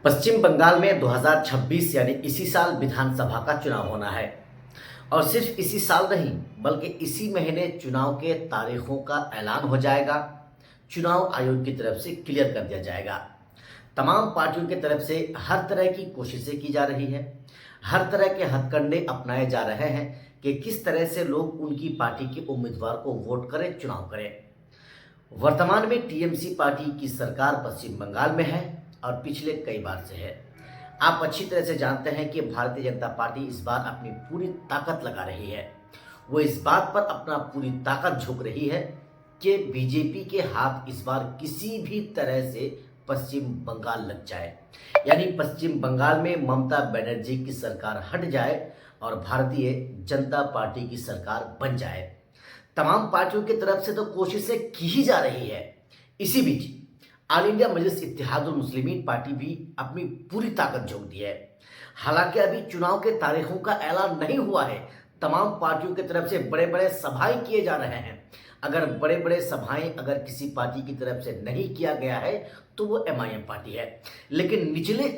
पश्चिम बंगाल में 2026 यानी इसी साल विधानसभा का चुनाव होना है। और सिर्फ इसी साल नहीं बल्कि इसी महीने चुनाव के तारीखों का ऐलान हो जाएगा। चुनाव आयोग की तरफ से क्लियर कर दिया जाएगा। तमाम पार्टियों की तरफ से हर तरह की कोशिशें की जा रही है, हर तरह के हथकंडे अपनाए जा रहे हैं कि किस तरह से लोग उनकी पार्टी के उम्मीदवार को वोट करें, चुनाव करें। वर्तमान में टीएमसी पार्टी की सरकार पश्चिम बंगाल में है और पिछले कई बार से है। आप अच्छी तरह से जानते हैं कि भारतीय जनता पार्टी इस बार अपनी पूरी ताकत लगा रही है। वो इस बात पर अपना पूरी ताकत झोंक रही है कि बीजेपी के हाथ इस बार किसी भी तरह से पश्चिम बंगाल लग जाए, यानी पश्चिम बंगाल में ममता बनर्जी की सरकार हट जाए और भारतीय जनता पार्टी की सरकार बन जाए। तमाम पार्टियों की तरफ से तो कोशिशें की ही जा रही है। इसी बीच ऑल इंडिया मजलिस इत्तेहादुल मुस्लिमीन पार्टी भी अपनी पूरी ताकत झोंक दी है। हालांकि अभी चुनाव के तारीखों का ऐलान नहीं हुआ है। तमाम पार्टियों की तरफ से बड़े बड़े सभाएं किए जा रहे हैं। अगर बड़े बड़े सभाएं अगर किसी पार्टी की तरफ से नहीं किया गया है तो वो एमआईएम पार्टी है। लेकिन निचले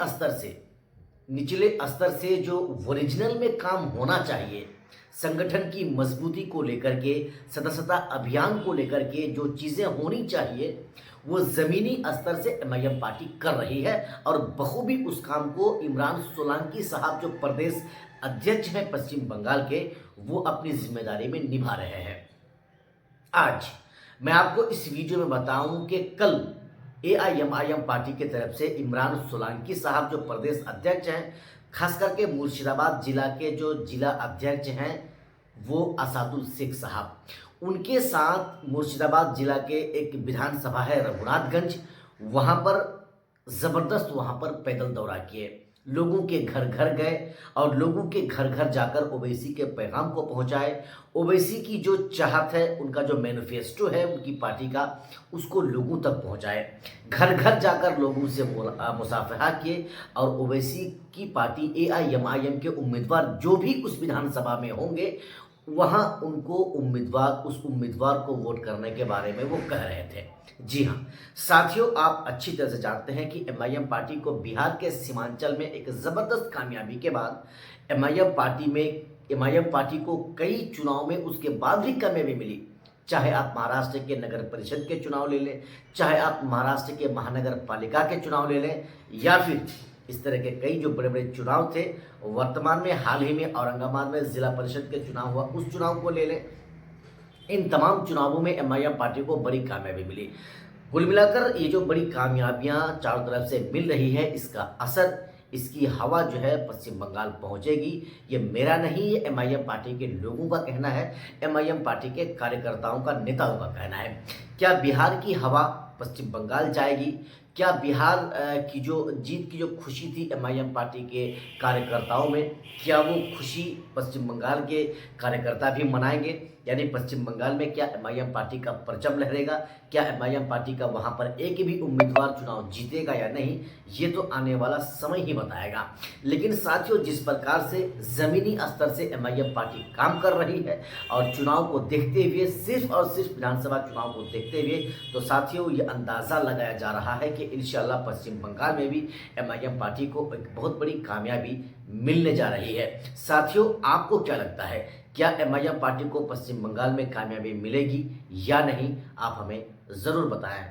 स्तर से जो ओरिजिनल में काम होना चाहिए, संगठन की मजबूती को लेकर के, सदस्यता अभियान को लेकर के जो चीज़ें होनी चाहिए वो ज़मीनी स्तर से एमआईएम पार्टी कर रही है और बखूबी उस काम को इमरान सोलंकी साहब जो प्रदेश अध्यक्ष हैं पश्चिम बंगाल के, वो अपनी जिम्मेदारी में निभा रहे हैं। आज मैं आपको इस वीडियो में बताऊं कि कल एआईएमआईएम पार्टी की तरफ से इमरान सोलंकी साहब जो प्रदेश अध्यक्ष हैं, खास करके मुर्शिदाबाद जिला के जो जिला अध्यक्ष हैं वो असादुल शेख साहब, उनके साथ मुर्शिदाबाद जिला के एक विधानसभा है रघुनाथगंज, वहाँ पर ज़बरदस्त पैदल दौरा किए, लोगों के घर घर गए और लोगों के घर घर जाकर ओवैसी के पैगाम को पहुंचाए। ओवैसी की जो चाहत है, उनका जो मैनिफेस्टो है उनकी पार्टी का, उसको लोगों तक पहुंचाए। घर घर जाकर लोगों से मुसाफहा किए और ओवैसी की पार्टी एआईएमआईएम के उम्मीदवार जो भी उस विधानसभा में होंगे वहाँ उनको उस उम्मीदवार को वोट करने के बारे में वो कह रहे थे। जी हाँ साथियों, आप अच्छी तरह से जानते हैं कि एमआईएम पार्टी को बिहार के सीमांचल में एक ज़बरदस्त कामयाबी के बाद एमआईएम पार्टी को कई चुनाव में उसके बाद भी कामयाबी मिली। चाहे आप महाराष्ट्र के नगर परिषद के चुनाव ले लें, चाहे आप महाराष्ट्र के महानगर पालिका के चुनाव ले लें, या फिर इस तरह के कई जो बड़े बड़े चुनाव थे। वर्तमान में हाल ही में औरंगाबाद में जिला परिषद के चुनाव हुआ, उस चुनाव को ले लें। इन तमाम चुनावों में एमआईएम पार्टी को बड़ी कामयाबी मिली। कुल मिलाकर ये जो बड़ी कामयाबियां चारों तरफ से मिल रही है, इसका असर, इसकी हवा जो है पश्चिम बंगाल पहुंचेगी। ये मेरा नहीं, ये एमआईएम पार्टी के लोगों का कहना है, एमआईएम पार्टी के कार्यकर्ताओं का, नेताओं का कहना है। क्या बिहार की हवा पश्चिम बंगाल जाएगी? क्या बिहार की जो जीत की जो खुशी थी एमआईएम पार्टी के कार्यकर्ताओं में, क्या वो खुशी पश्चिम बंगाल के कार्यकर्ता भी मनाएंगे? यानी पश्चिम बंगाल में क्या एमआईएम पार्टी का परचम लहरेगा? क्या एमआईएम पार्टी का वहाँ पर एक भी उम्मीदवार चुनाव जीतेगा या नहीं? ये तो आने वाला समय ही बताएगा। लेकिन साथियों, जिस प्रकार से ज़मीनी स्तर से एमआईएम पार्टी काम कर रही है और चुनाव को देखते हुए, सिर्फ और सिर्फ विधानसभा चुनाव को देखते हुए, तो साथियों ये अंदाज़ा लगाया जा रहा है कि इंशाल्लाह पश्चिम बंगाल में भी एमआईएम पार्टी को एक बहुत बड़ी कामयाबी मिलने जा रही है। साथियों, आपको क्या लगता है, क्या एमआईएम पार्टी को पश्चिम बंगाल में कामयाबी मिलेगी या नहीं? आप हमें ज़रूर बताएं।